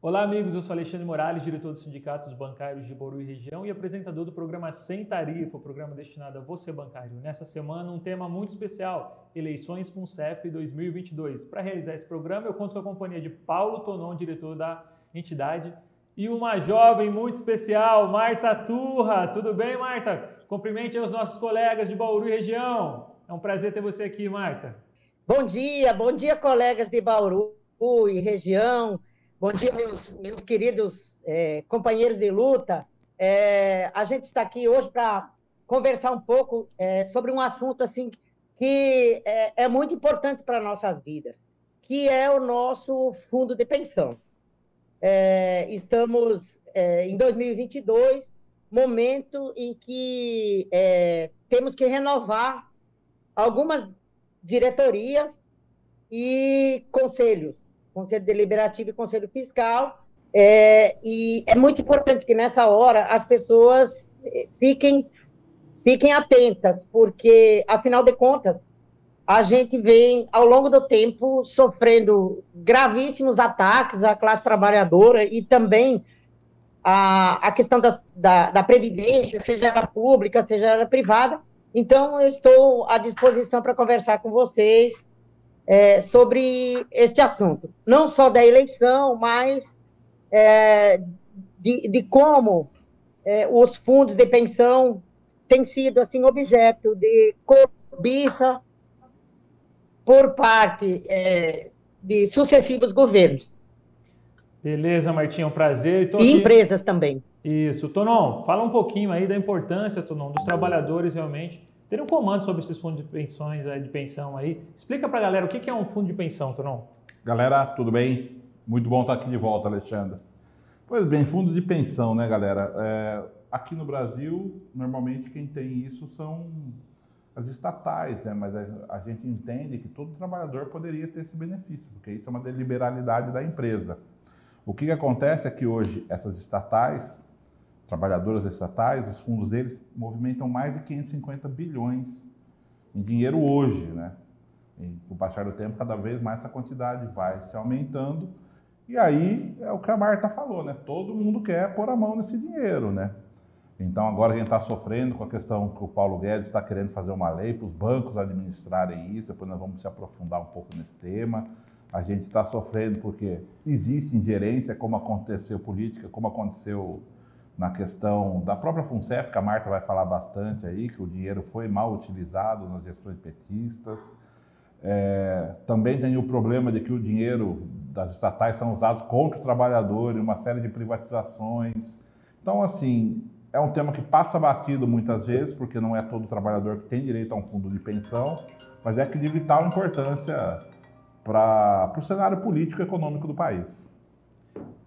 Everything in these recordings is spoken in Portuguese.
Olá, amigos. Eu sou Alexandre Morales, diretor do Sindicato dos Bancários de Bauru e Região e apresentador do programa Sem Tarifa, o programa destinado a você, bancário. Nessa semana, um tema muito especial, eleições FUNCEF 2022. Para realizar esse programa, eu conto com a companhia de Paulo Tonon, diretor da entidade, e uma jovem muito especial, Marta Turra. Tudo bem, Marta? Cumprimente os nossos colegas de Bauru e Região. É um prazer ter você aqui, Marta. Bom dia, colegas de Bauru e Região. Bom dia, meus queridos companheiros de luta. A gente está aqui hoje para conversar um pouco sobre um assunto assim, que é muito importante para nossas vidas, que é o nosso fundo de pensão. Estamos em 2022, momento em que temos que renovar algumas diretorias e conselhos. Conselho Deliberativo e Conselho Fiscal, e é muito importante que nessa hora as pessoas fiquem atentas, porque, afinal de contas, a gente vem, ao longo do tempo, sofrendo gravíssimos ataques à classe trabalhadora e também a questão da previdência, seja ela pública, seja ela privada. Então, eu estou à disposição para conversar com vocês sobre este assunto, não só da eleição, mas de como os fundos de pensão têm sido assim, objeto de cobiça por parte de sucessivos governos. Beleza, Martinha, um prazer. E empresas também. Isso. Tonon, fala um pouquinho aí da importância, Tonon, dos trabalhadores realmente terem um comando sobre esses fundos de pensões, de pensão aí. Explica para a galera o que é um fundo de pensão, Tonon. Galera, tudo bem? Muito bom estar aqui de volta, Alexandre. Pois bem, fundo de pensão, né, galera? Aqui no Brasil, normalmente quem tem isso são as estatais, né? Mas a gente entende que todo trabalhador poderia ter esse benefício, porque isso é uma deliberalidade da empresa. O que acontece é que hoje essas estatais, trabalhadoras estatais, os fundos deles movimentam mais de 550 bilhões em dinheiro hoje, né? E com o passar do tempo, cada vez mais essa quantidade vai se aumentando. E aí é o que a Marta falou, né? Todo mundo quer pôr a mão nesse dinheiro, né? Então agora a gente está sofrendo com a questão que o Paulo Guedes está querendo fazer uma lei para os bancos administrarem isso, depois nós vamos se aprofundar um pouco nesse tema. A gente está sofrendo porque existe ingerência, como aconteceu política, como aconteceu na questão da própria FUNCEF, que a Marta vai falar bastante aí, que o dinheiro foi mal utilizado nas gestões petistas. Também tem o problema de que o dinheiro das estatais são usados contra o trabalhador em uma série de privatizações. Então, assim, é um tema que passa batido muitas vezes, porque não é todo trabalhador que tem direito a um fundo de pensão, mas é que de vital importância para o cenário político e econômico do país.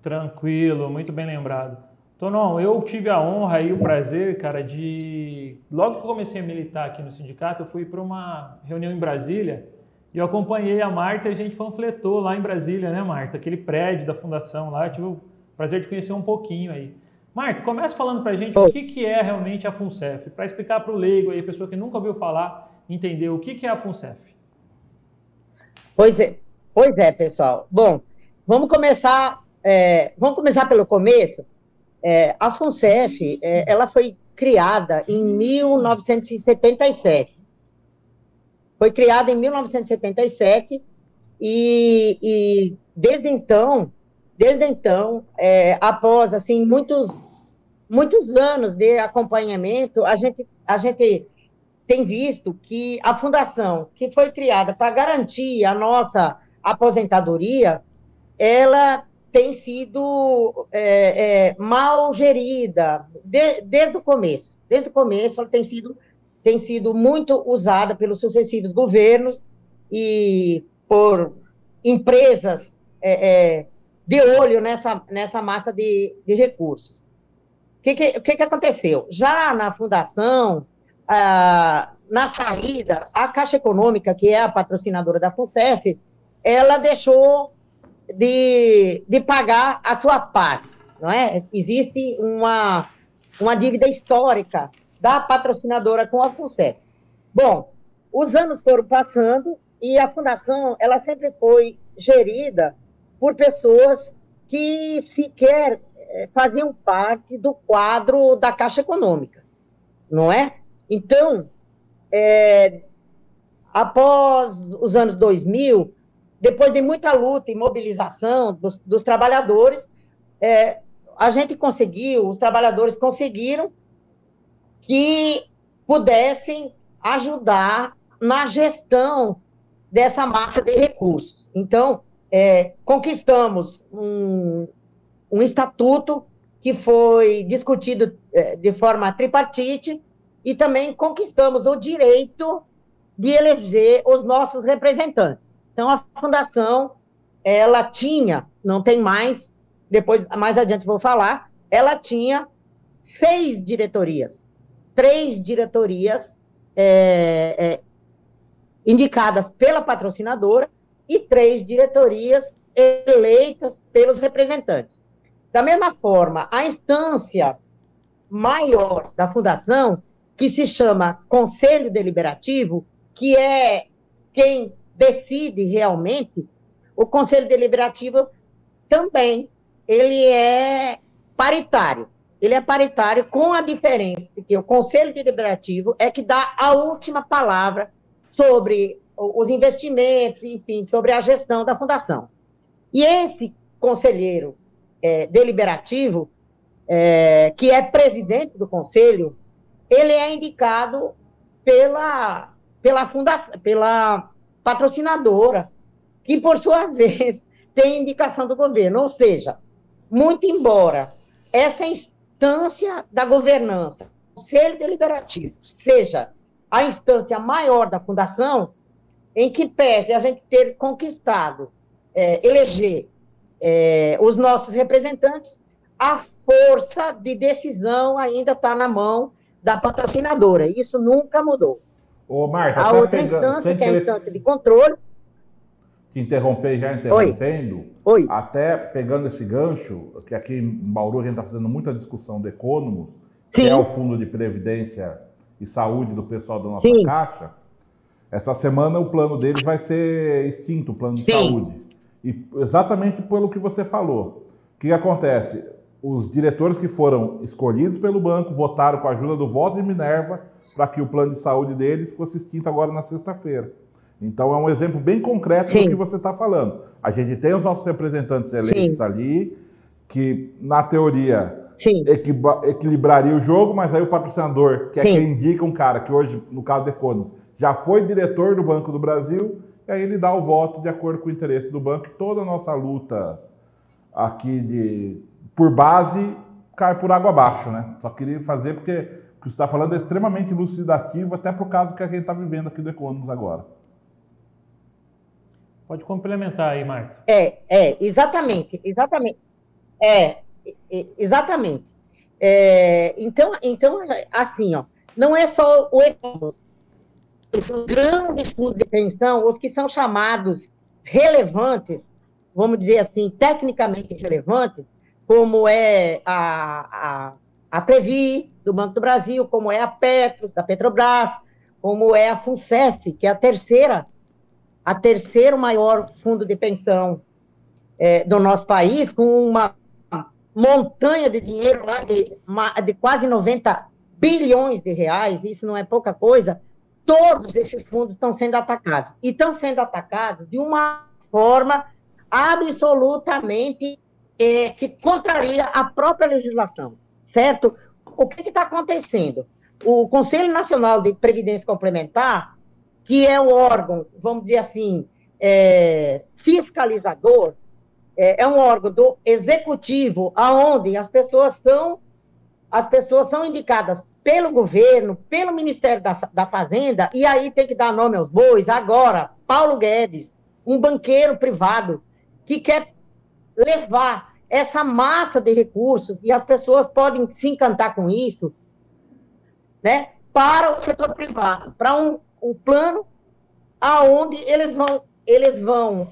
Tranquilo, muito bem lembrado. Tonon, eu tive a honra e o prazer, cara, logo que eu comecei a militar aqui no sindicato, eu fui para uma reunião em Brasília e eu acompanhei a Marta e a gente panfletou lá em Brasília, né, Marta? Aquele prédio da fundação lá, eu tive o prazer de conhecer um pouquinho aí. Marta, começa falando para a gente o que é realmente a FUNCEF, para explicar para o leigo aí, a pessoa que nunca ouviu falar, entender o que é a FUNCEF. Pois é, pessoal. Bom, vamos começar pelo começo. A FUNCEF, ela foi criada em 1977. Foi criada em 1977 e desde então, após assim muitos anos de acompanhamento, a gente tem visto que a fundação, que foi criada para garantir a nossa aposentadoria, ela tem sido mal gerida desde o começo. Desde o começo, ela tem sido muito usada pelos sucessivos governos e por empresas de olho nessa massa de recursos. O que aconteceu? Já na fundação, na saída, a Caixa Econômica, que é a patrocinadora da FUNCEF, ela deixou de pagar a sua parte, não é? Existe uma dívida histórica da patrocinadora com a FUNCEF. Bom, os anos foram passando E a fundação, ela sempre foi gerida por pessoas que sequer faziam parte do quadro da Caixa Econômica, não é? Então, após os anos 2000, depois de muita luta e mobilização dos trabalhadores, a gente conseguiu, os trabalhadores conseguiram que pudessem ajudar na gestão dessa massa de recursos. Então, conquistamos um estatuto que foi discutido de forma tripartite e também conquistamos o direito de eleger os nossos representantes. Então, a fundação, ela tinha, não tem mais, depois, mais adiante vou falar, ela tinha 6 diretorias, 3 diretorias indicadas pela patrocinadora e 3 diretorias eleitas pelos representantes. Da mesma forma, a instância maior da fundação, que se chama Conselho Deliberativo, que é quem decide realmente, o Conselho Deliberativo também, ele é paritário. Ele é paritário com a diferença de que o Conselho Deliberativo é que dá a última palavra sobre os investimentos, enfim, sobre a gestão da fundação. E esse conselheiro deliberativo, que é presidente do conselho, ele é indicado pela patrocinadora, que, por sua vez, tem indicação do governo. Ou seja, muito embora essa instância da governança, o Conselho Deliberativo, seja a instância maior da fundação, em que pese a gente ter conquistado, eleger os nossos representantes, a força de decisão ainda está na mão da patrocinadora. Isso nunca mudou. Ô, Marta, a outra instância, que é a instância de controle... Te interromper já interrompendo. Oi. Até pegando esse gancho, que aqui em Bauru a gente está fazendo muita discussão do Economos, Sim. que é o Fundo de Previdência e Saúde do pessoal da nossa Sim. Caixa. Essa semana o plano deles vai ser extinto, o plano de Sim. saúde. E exatamente pelo que você falou. O que acontece? Os diretores que foram escolhidos pelo banco votaram com a ajuda do voto de Minerva para que o plano de saúde deles fosse extinto agora na sexta-feira. Então é um exemplo bem concreto Sim. do que você está falando. A gente tem os nossos representantes eleitos Sim. ali, que na teoria Sim. equilibraria o jogo, mas aí o patrocinador, que Sim. é quem indica um cara que hoje, no caso do Economos, já foi diretor do Banco do Brasil, e aí ele dá o voto de acordo com o interesse do banco. E toda a nossa luta aqui por base cai por água abaixo, né? Só queria fazer porque o que você está falando é extremamente elucidativo, até por causa do que a gente está vivendo aqui do Economos agora. Pode complementar aí, Marta. Exatamente. Exatamente. Então, assim, ó, não é só o Economos. São grandes fundos de pensão, os que são chamados relevantes, vamos dizer assim, tecnicamente relevantes, como é a Previ, do Banco do Brasil, como é a Petros, da Petrobras, como é a FUNCEF, que é a terceiro maior fundo de pensão do nosso país, com uma montanha de dinheiro lá de quase 90 bilhões de reais, isso não é pouca coisa. Todos esses fundos estão sendo atacados. E estão sendo atacados de uma forma absolutamente que contraria a própria legislação, certo? O que está acontecendo? O Conselho Nacional de Previdência Complementar, que é o órgão, vamos dizer assim, fiscalizador, é um órgão do executivo, onde as pessoas são indicadas pelo governo, pelo Ministério da Fazenda, e aí tem que dar nome aos bois. Agora, Paulo Guedes, um banqueiro privado, que quer levar essa massa de recursos, e as pessoas podem se encantar com isso, né, para o setor privado, para um plano aonde eles vão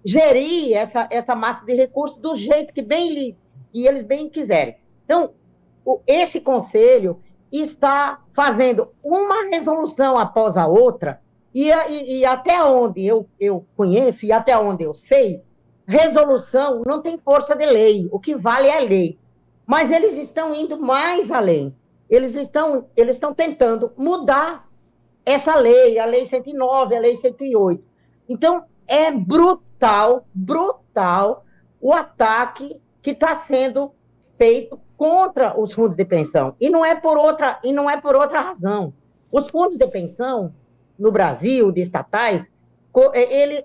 gerir essa massa de recursos do jeito que eles bem quiserem. Então, esse conselho está fazendo uma resolução após a outra E até onde eu conheço e até onde eu sei, resolução não tem força de lei, o que vale é a lei. Mas eles estão indo mais além. Eles estão tentando mudar essa lei, a Lei 109, a Lei 108. Então, é brutal o ataque que está sendo feito contra os fundos de pensão. E não é por outra razão. Os fundos de pensão, no Brasil, de estatais,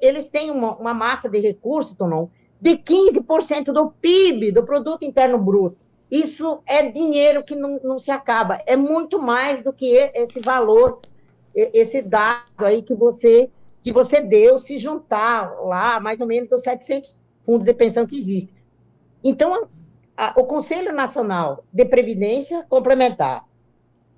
eles têm uma massa de recursos, Tonon, de 15% do PIB, do Produto Interno Bruto. Isso é dinheiro que não se acaba. É muito mais do que esse valor, esse dado aí que você deu, se juntar lá, mais ou menos, dos 700 fundos de pensão que existem. Então, o Conselho Nacional de Previdência Complementar,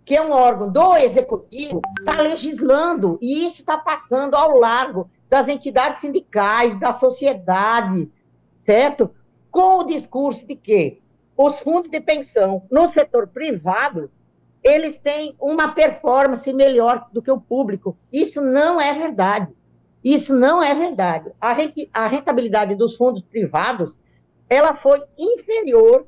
que é um órgão do Executivo, está legislando, e isso está passando ao largo das entidades sindicais, da sociedade, certo? Com o discurso de que os fundos de pensão no setor privado, eles têm uma performance melhor do que o público. Isso não é verdade. Isso não é verdade. A rentabilidade dos fundos privados, ela foi inferior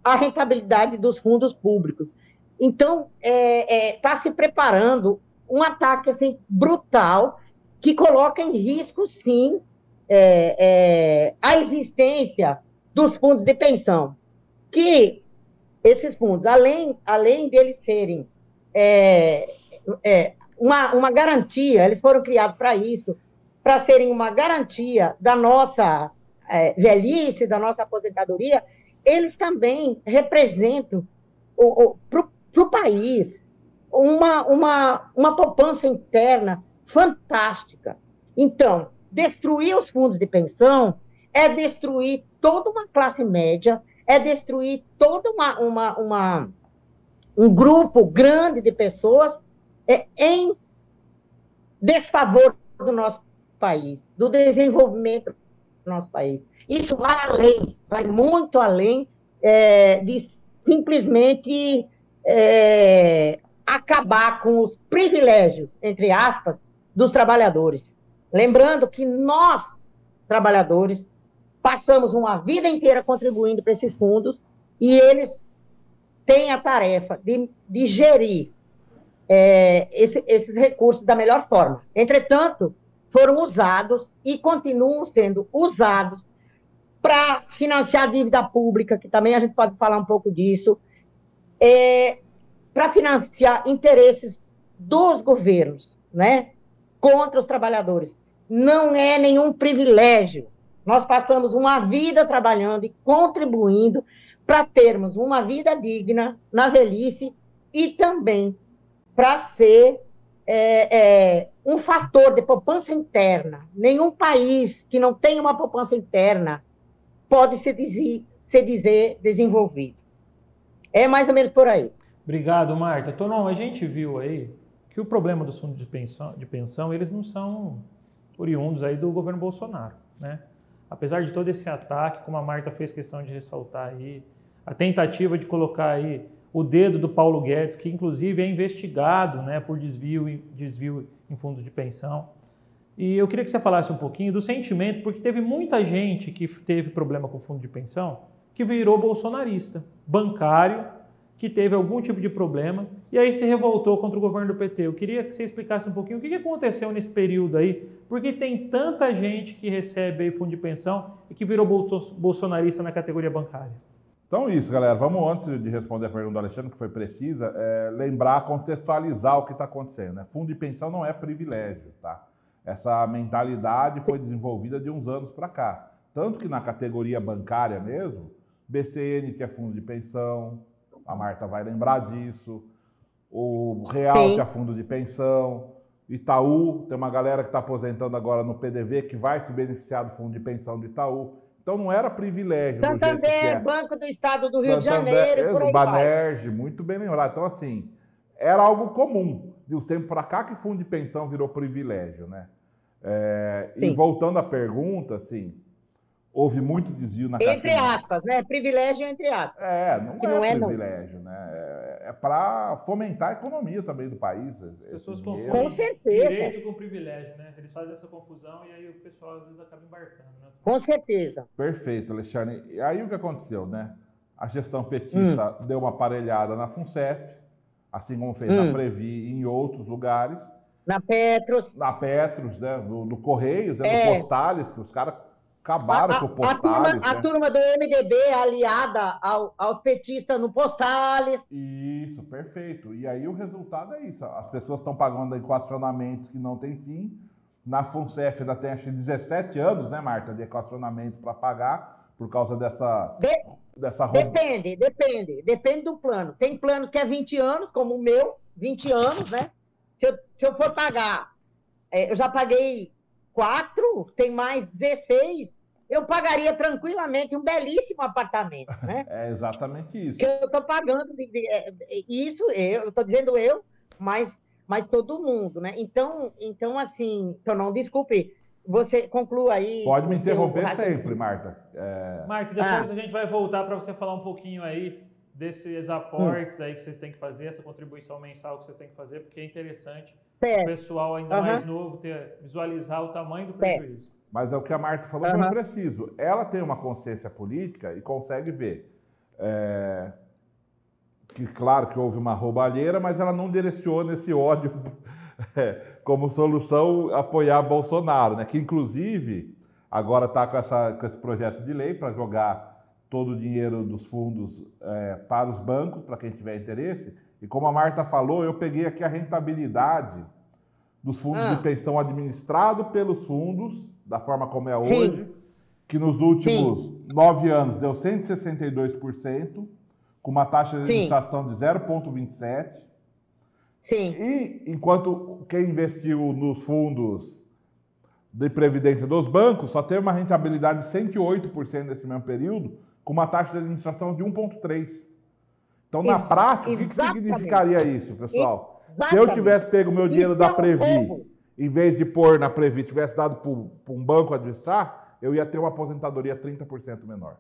à rentabilidade dos fundos públicos. Então, está se preparando um ataque assim, brutal, que coloca em risco, sim, a existência dos fundos de pensão. Que esses fundos, além deles serem uma garantia, eles foram criados para isso, para serem uma garantia da nossa velhice, da nossa aposentadoria, eles também representam para o país uma poupança interna fantástica. Então, destruir os fundos de pensão é destruir toda uma classe média, é destruir todo um grupo grande de pessoas em desfavor do nosso país, do desenvolvimento do nosso país. Isso vai muito além de simplesmente acabar com os privilégios, entre aspas, dos trabalhadores. Lembrando que nós, trabalhadores, passamos uma vida inteira contribuindo para esses fundos e eles têm a tarefa de gerir esses recursos da melhor forma. Entretanto, foram usados e continuam sendo usados para financiar a dívida pública, que também a gente pode falar um pouco disso, para financiar interesses dos governos, né, contra os trabalhadores. Não é nenhum privilégio. Nós passamos uma vida trabalhando e contribuindo para termos uma vida digna na velhice e também para ser um fator de poupança interna. Nenhum país que não tenha uma poupança interna pode se dizer desenvolvido. É mais ou menos por aí. Obrigado, Marta. Tonon, a gente viu aí que o problema dos fundos de pensão, eles não são oriundos aí do governo Bolsonaro, né? Apesar de todo esse ataque, como a Marta fez questão de ressaltar aí, a tentativa de colocar aí o dedo do Paulo Guedes, que inclusive é investigado, né, por desvio em fundos de pensão. E eu queria que você falasse um pouquinho do sentimento, porque teve muita gente que teve problema com o fundo de pensão que virou bolsonarista, bancário, que teve algum tipo de problema e aí se revoltou contra o governo do PT. Eu queria que você explicasse um pouquinho o que aconteceu nesse período aí, porque tem tanta gente que recebe aí fundo de pensão e que virou bolsonarista na categoria bancária. Então isso, galera. Vamos, antes de responder a pergunta do Alexandre, que foi precisa, lembrar, contextualizar o que está acontecendo, né? Fundo de pensão não é privilégio, tá? Essa mentalidade foi desenvolvida de uns anos para cá. Tanto que na categoria bancária mesmo, BCN tinha fundo de pensão, a Marta vai lembrar disso, o Real Sim. tinha fundo de pensão, Itaú, tem uma galera que está aposentando agora no PDV que vai se beneficiar do fundo de pensão do Itaú. Então não era privilégio. Santander, Banco do Estado do Rio de Janeiro, por aí Banerj, muito bem lembrado. Então assim, era algo comum. De uns tempos para cá que fundo de pensão virou privilégio, né? E voltando à pergunta, assim, houve muito desvio na Entre aspas, né? Privilégio entre aspas. Não é privilégio, né? para fomentar a economia também do país. As pessoas confundem com certeza direito com privilégio, né? Eles fazem essa confusão e aí o pessoal às vezes acaba embarcando, né? Com certeza. Perfeito, Alexandre. E aí o que aconteceu, né? A gestão petista deu uma aparelhada na FUNCEF, assim como fez na Previ e em outros lugares. Na Petros. Na Petros, né? No Correios, no Postales, que os caras acabaram com o Postales. A turma do MDB aliada aos petistas no Postales. Isso, perfeito. E aí o resultado é isso. As pessoas estão pagando equacionamentos que não tem fim. Na FUNCEF ainda tem, acho que 17 anos, né, Marta, de equacionamento para pagar por causa dessa Depende do plano. Tem planos que é 20 anos, como o meu, 20 anos, né? Se eu for pagar, eu já paguei 4, tem mais 16, eu pagaria tranquilamente um belíssimo apartamento, né? É exatamente isso. Que eu estou pagando, isso eu estou dizendo mas todo mundo, né? Então assim, não, desculpe, você conclua aí. Pode me interromper sempre, Marta. Marta, depois a gente vai voltar para você falar um pouquinho aí desses aportes aí que vocês têm que fazer, essa contribuição mensal que vocês têm que fazer, porque é interessante o pessoal ainda mais novo visualizar o tamanho do prejuízo. Mas é o que a Marta falou, foi preciso. Ela tem uma consciência política e consegue ver que, claro, que houve uma roubalheira, mas ela não direciona esse ódio como solução apoiar Bolsonaro, né? Que, inclusive, agora está com esse projeto de lei para jogar todo o dinheiro dos fundos para os bancos, para quem tiver interesse. E como a Marta falou, eu peguei aqui a rentabilidade dos fundos de pensão administrado pelos fundos, da forma como é hoje, que nos últimos 9 anos deu 162%, com uma taxa de administração de 0,27%. Sim. E enquanto quem investiu nos fundos de previdência dos bancos só teve uma rentabilidade de 108% nesse mesmo período, com uma taxa de administração de 1,3%. Então, na prática, o que significaria isso, pessoal? Exatamente. Se eu tivesse pego o meu dinheiro da Previ, em vez de pôr na Previ, tivesse dado para um banco administrar, eu ia ter uma aposentadoria 30% menor.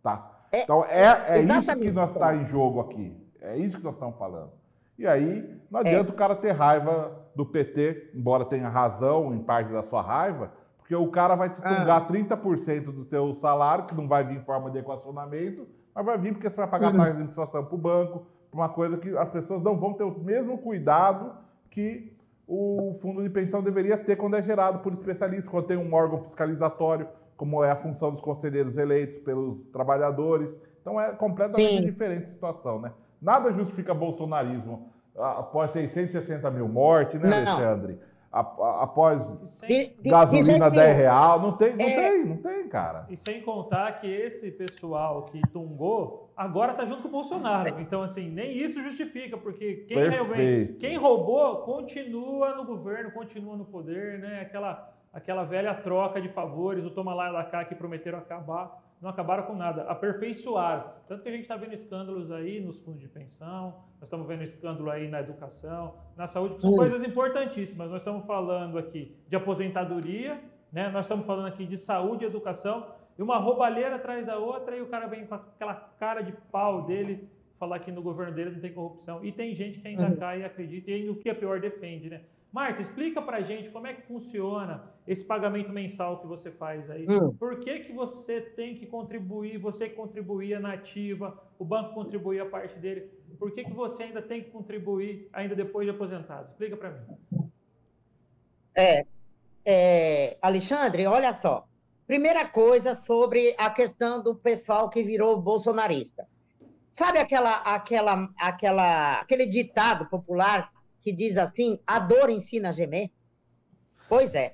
Tá? Então, é isso que nós está em jogo aqui. É isso que nós estamos falando. E aí, não adianta o cara ter raiva do PT, embora tenha razão em parte da sua raiva, porque o cara vai te tungar 30% do teu salário, que não vai vir em forma de equacionamento, mas vai vir porque você vai pagar a taxa de administração para o banco, para uma coisa que as pessoas não vão ter o mesmo cuidado que o fundo de pensão deveria ter quando é gerado por especialistas, quando tem um órgão fiscalizatório, como é a função dos conselheiros eleitos pelos trabalhadores. Então é completamente diferente a situação, né? Nada justifica bolsonarismo após 660 mil mortes, né, Alexandre? Após gasolina R$10, não tem, cara. E sem contar que esse pessoal que tungou agora tá junto com o Bolsonaro. Então, assim, nem isso justifica, porque quem roubou continua no governo, continua no poder, né? Aquela velha troca de favores, o toma lá e lá cá que prometeram acabar, não acabaram com nada, aperfeiçoaram. Tanto que a gente está vendo escândalos aí nos fundos de pensão, nós estamos vendo escândalo aí na educação, na saúde, que são coisas importantíssimas. Nós estamos falando aqui de aposentadoria, né? Nós estamos falando aqui de saúde e educação, e uma roubalheira atrás da outra, e o cara vem com aquela cara de pau dele, falar que no governo dele não tem corrupção. E tem gente que ainda cai e acredita, e ainda o que é pior, defende, né? Marta, explica pra gente como é que funciona esse pagamento mensal que você faz aí. Por que você tem que contribuir, você que contribuía na ativa, o banco contribuía a parte dele, por que você ainda tem que contribuir ainda depois de aposentado? Explica pra mim. Alexandre, olha só. Primeira coisa sobre a questão do pessoal que virou bolsonarista. Sabe aquele ditado popular que diz assim, a dor ensina a gemer? Pois é,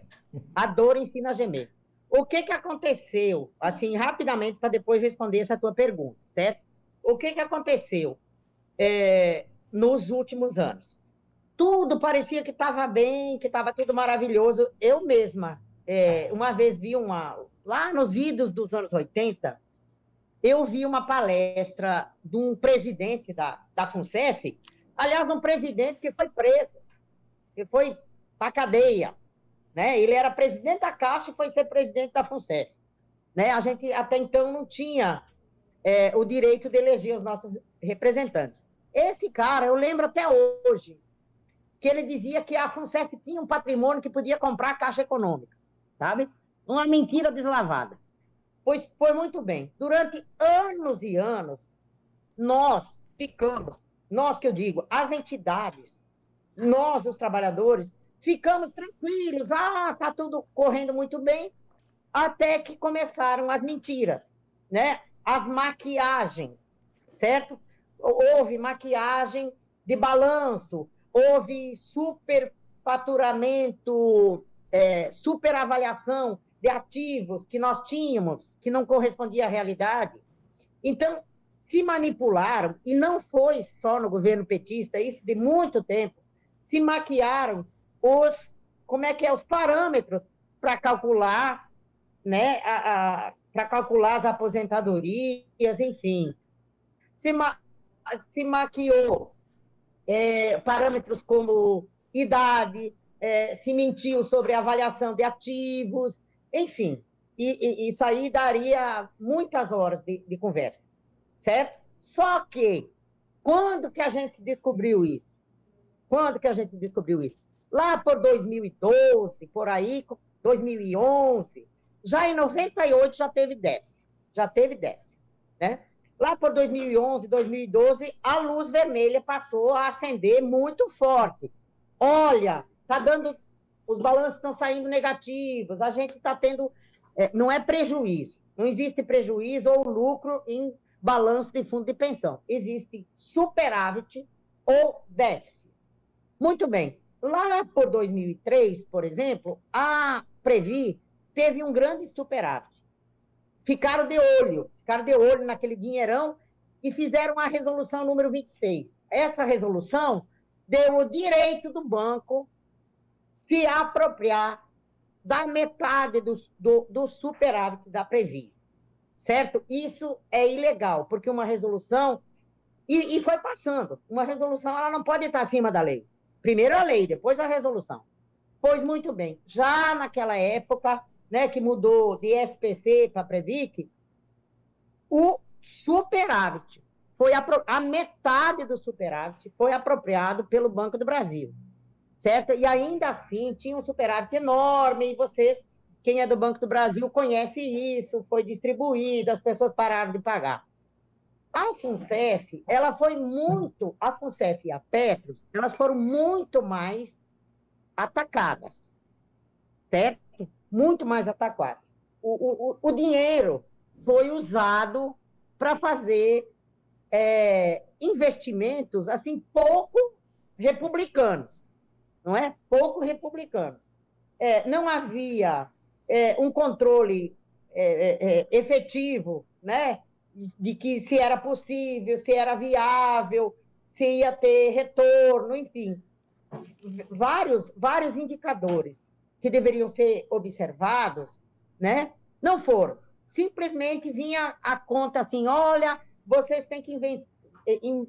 a dor ensina a gemer. O que aconteceu, assim, rapidamente, para depois responder essa tua pergunta, certo? O que aconteceu nos últimos anos? Tudo parecia que estava bem, que estava tudo maravilhoso. Eu mesma, uma vez vi lá nos idos dos anos 80, eu vi uma palestra de um presidente da FUNCEF. Aliás, um presidente que foi preso, que foi para a cadeia, né? Ele era presidente da Caixa e foi ser presidente da FUNCEF, né? A gente até então não tinha o direito de eleger os nossos representantes. Esse cara, eu lembro até hoje, que ele dizia que a FUNCEF tinha um patrimônio que podia comprar a Caixa Econômica, sabe? Uma mentira deslavada. Pois foi muito bem. Durante anos e anos, nós ficamos, nós que eu digo, as entidades, nós, os trabalhadores, ficamos tranquilos, tá tudo correndo muito bem, até que começaram as mentiras, né? As maquiagens, certo? Houve maquiagem de balanço, houve superfaturamento, superavaliação de ativos que nós tínhamos, que não correspondia à realidade. Então, se manipularam, e não foi só no governo petista, isso de muito tempo, se maquiaram os parâmetros para calcular, né, para calcular as aposentadorias, enfim. Se maquiou parâmetros como idade, se mentiu sobre avaliação de ativos, enfim. E isso aí daria muitas horas de conversa, certo? Só que, quando que a gente descobriu isso? Lá por 2012, por aí, 2011, já em 98 já teve déficit, né? Lá por 2011, 2012, a luz vermelha passou a acender muito forte. Olha, os balanços estão saindo negativos, a gente está tendo, não é prejuízo, não existe prejuízo ou lucro em balanço de fundo de pensão, existe superávit ou déficit. Muito bem, lá por 2003, por exemplo, a Previ teve um grande superávit. Ficaram de olho naquele dinheirão e fizeram a resolução número 26. Essa resolução deu o direito do banco se apropriar da metade do superávit da Previ, certo? Isso é ilegal, porque uma resolução, e foi passando, uma resolução ela não pode estar acima da lei. Primeiro a lei, depois a resolução. Pois muito bem, já naquela época, né, que mudou de SPC para Previc, o superávit, a metade do superávit foi apropriado pelo Banco do Brasil, certo? E ainda assim tinha um superávit enorme, e vocês, quem é do Banco do Brasil, conhece isso, foi distribuído, as pessoas pararam de pagar. A FUNCEF, a FUNCEF e a Petros, elas foram muito mais atacadas, certo? Muito mais atacadas. O dinheiro foi usado para fazer investimentos, assim, pouco republicanos, não é? Pouco republicanos. Não havia um controle efetivo, né? De que se era possível, se era viável, se ia ter retorno, enfim. Vários indicadores que deveriam ser observados, né? Não foram. Simplesmente vinha a conta assim, olha, vocês têm que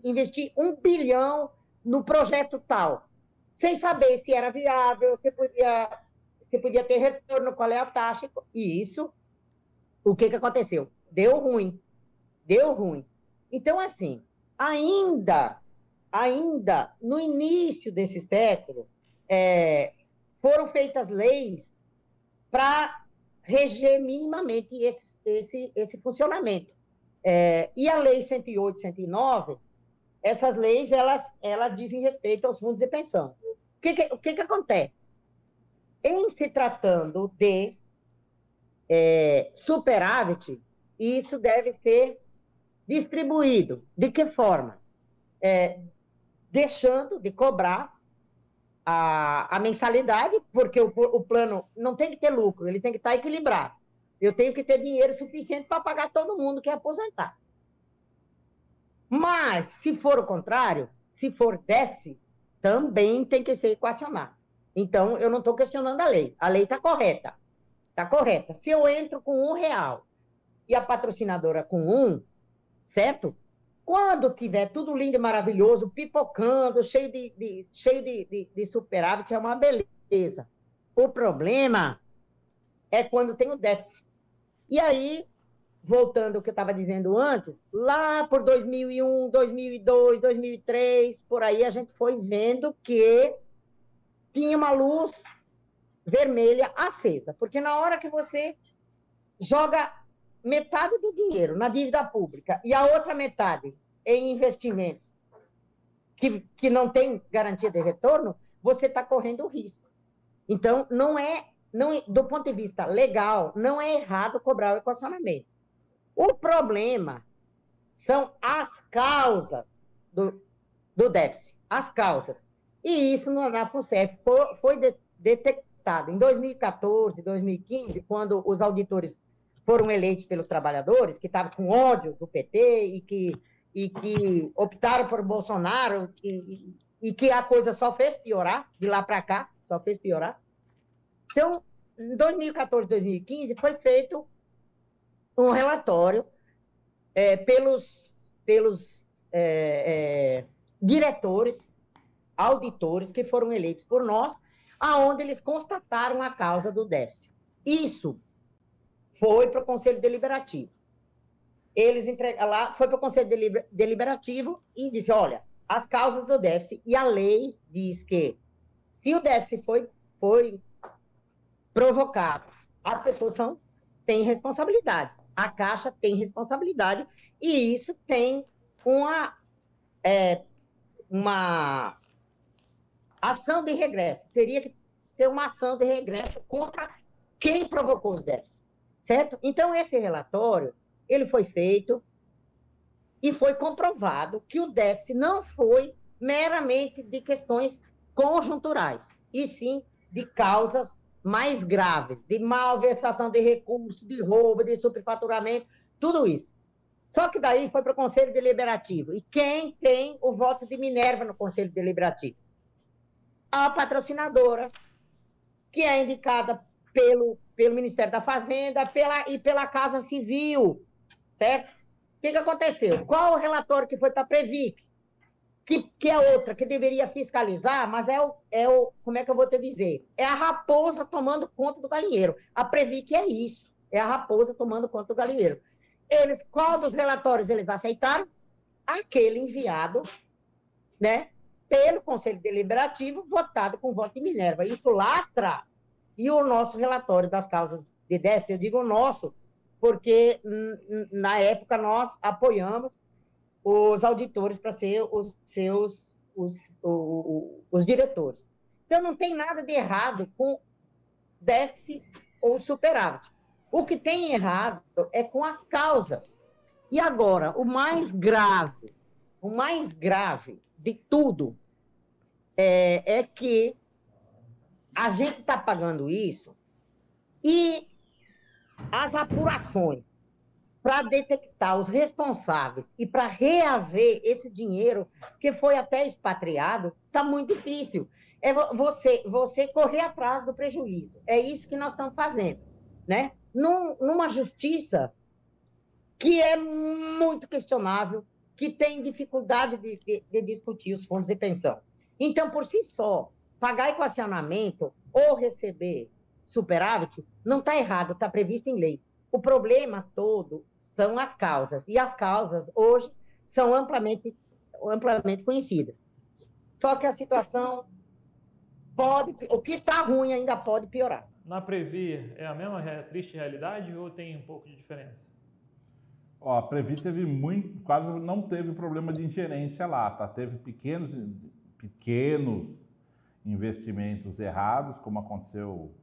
investir 1 bilhão no projeto tal, sem saber se era viável, se podia ter retorno, qual é a taxa. E isso, o que aconteceu? Deu ruim. Então, assim, ainda no início desse século, foram feitas leis para reger minimamente esse funcionamento. E a Lei 108, 109, essas leis, elas dizem respeito aos fundos de pensão. O que acontece? Em se tratando de superávit, isso deve ser distribuído. De que forma? Deixando de cobrar a mensalidade, porque o plano não tem que ter lucro, ele tem que estar equilibrado. Eu tenho que ter dinheiro suficiente para pagar todo mundo que é aposentado. Mas, se for o contrário, se for déficit, também tem que ser equacionado. Então, eu não estou questionando a lei está correta. Está correta. Se eu entro com R$1 e a patrocinadora com 1, certo? Quando tiver tudo lindo e maravilhoso, pipocando, cheio de superávit, é uma beleza. O problema é quando tem o déficit. E aí voltando ao que eu estava dizendo antes, lá por 2001, 2002, 2003, por aí a gente foi vendo que tinha uma luz vermelha acesa, porque na hora que você joga metade do dinheiro na dívida pública e a outra metade em investimentos que não tem garantia de retorno, você está correndo risco. Então, do ponto de vista legal, não é errado cobrar o equacionamento. O problema são as causas do déficit, as causas. E isso na FUNCEF foi detectado em 2014, 2015, quando os auditores foram eleitos pelos trabalhadores, que estavam com ódio do PT e que optaram por Bolsonaro e que a coisa só fez piorar, de lá para cá, só fez piorar. Então, em 2014, 2015, foi feito um relatório pelos diretores, auditores que foram eleitos por nós, aonde eles constataram a causa do déficit. Isso foi para o Conselho Deliberativo. Eles lá foi para o Conselho Deliberativo e disse, olha, as causas do déficit, e a lei diz que se o déficit foi provocado, as pessoas têm responsabilidade, a Caixa tem responsabilidade, e isso tem uma ação de regresso, teria que ter uma ação de regresso contra quem provocou os déficits, certo? Então, esse relatório, ele foi feito e foi comprovado que o déficit não foi meramente de questões conjunturais, e sim de causas mais graves, de malversação de recursos, de roubo, de superfaturamento, tudo isso. Só que daí foi para o Conselho Deliberativo. E quem tem o voto de Minerva no Conselho Deliberativo? A patrocinadora, que é indicada pelo Ministério da Fazenda e pela Casa Civil, certo? O que aconteceu? Qual o relatório que foi para a Previc? Que é outra, que deveria fiscalizar, mas como é que eu vou te dizer? É a raposa tomando conta do galinheiro. A Previc é isso, é a raposa tomando conta do galinheiro. Qual dos relatórios eles aceitaram? Aquele enviado, né, pelo Conselho Deliberativo, votado com voto de Minerva. Isso lá atrás. E o nosso relatório das causas de déficit, eu digo nosso, porque na época nós apoiamos os auditores para ser os diretores. Então, não tem nada de errado com déficit ou superávit. O que tem errado é com as causas. E agora, o mais grave de tudo é que a gente está pagando isso e as apurações para detectar os responsáveis e para reaver esse dinheiro que foi até expatriado, está muito difícil. É você correr atrás do prejuízo. É isso que nós estamos fazendo, né? Numa justiça que é muito questionável, que tem dificuldade de discutir os fundos de pensão. Então, por si só, pagar equacionamento ou receber superávit não está errado, está previsto em lei. O problema todo são as causas, e as causas hoje são amplamente conhecidas. Só que a situação o que está ruim ainda pode piorar. Na Previ é a mesma triste realidade ou tem um pouco de diferença? A Previ quase não teve problema de ingerência lá, tá? Teve pequenos investimentos errados, como aconteceu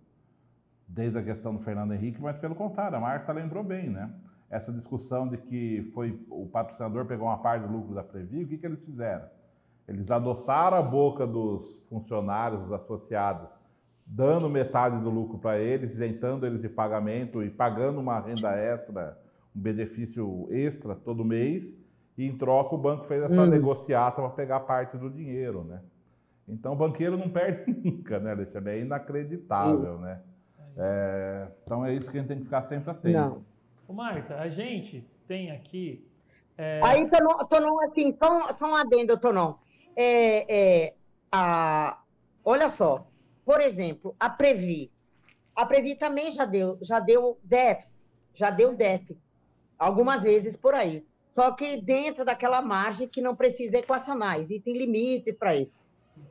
desde a questão do Fernando Henrique, mas pelo contrário, a Marta lembrou bem, né? Essa discussão de que o patrocinador pegou uma parte do lucro da Previ, o que eles fizeram? Eles adoçaram a boca dos funcionários, dos associados, dando metade do lucro para eles, isentando eles de pagamento e pagando uma renda extra, um benefício extra todo mês, e em troca o banco fez essa negociata para pegar parte do dinheiro, né? Então o banqueiro não perde nunca, né, Alexandre? É inacreditável, né? Então é isso que a gente tem que ficar sempre atento. Não. Ô, Marta, a gente tem aqui... Aí, Tonon, assim, só um adendo, Tonon. Olha só, por exemplo, a Previ também já deu déficit, algumas vezes por aí. Só que dentro daquela margem que não precisa equacionar, existem limites para isso.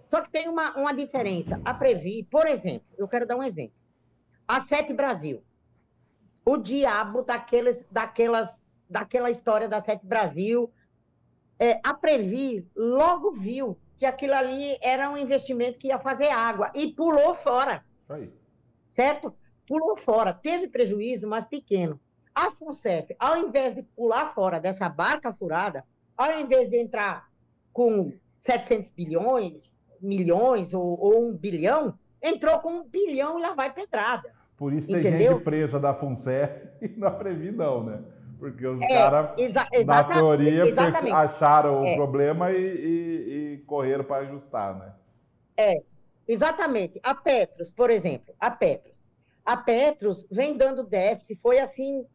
Só que tem uma diferença. A Previ, por exemplo, eu quero dar um exemplo. A Sete Brasil, o diabo daquela história da Sete Brasil, a Previ logo viu que aquilo ali era um investimento que ia fazer água e pulou fora. Isso aí. Certo? Pulou fora. Teve prejuízo, mas pequeno. A FUNCEF, ao invés de pular fora dessa barca furada, ao invés de entrar com 700 milhões ou 1 bilhão, entrou com 1 bilhão e lá vai pedrada. Por isso tem entendeu? gente presa da FUNCEF e na Previ não, né? Porque os caras, na teoria, acharam o problema e correram para ajustar, né? Exatamente. A Petros, por exemplo, a Petros vem dando déficit, foi assim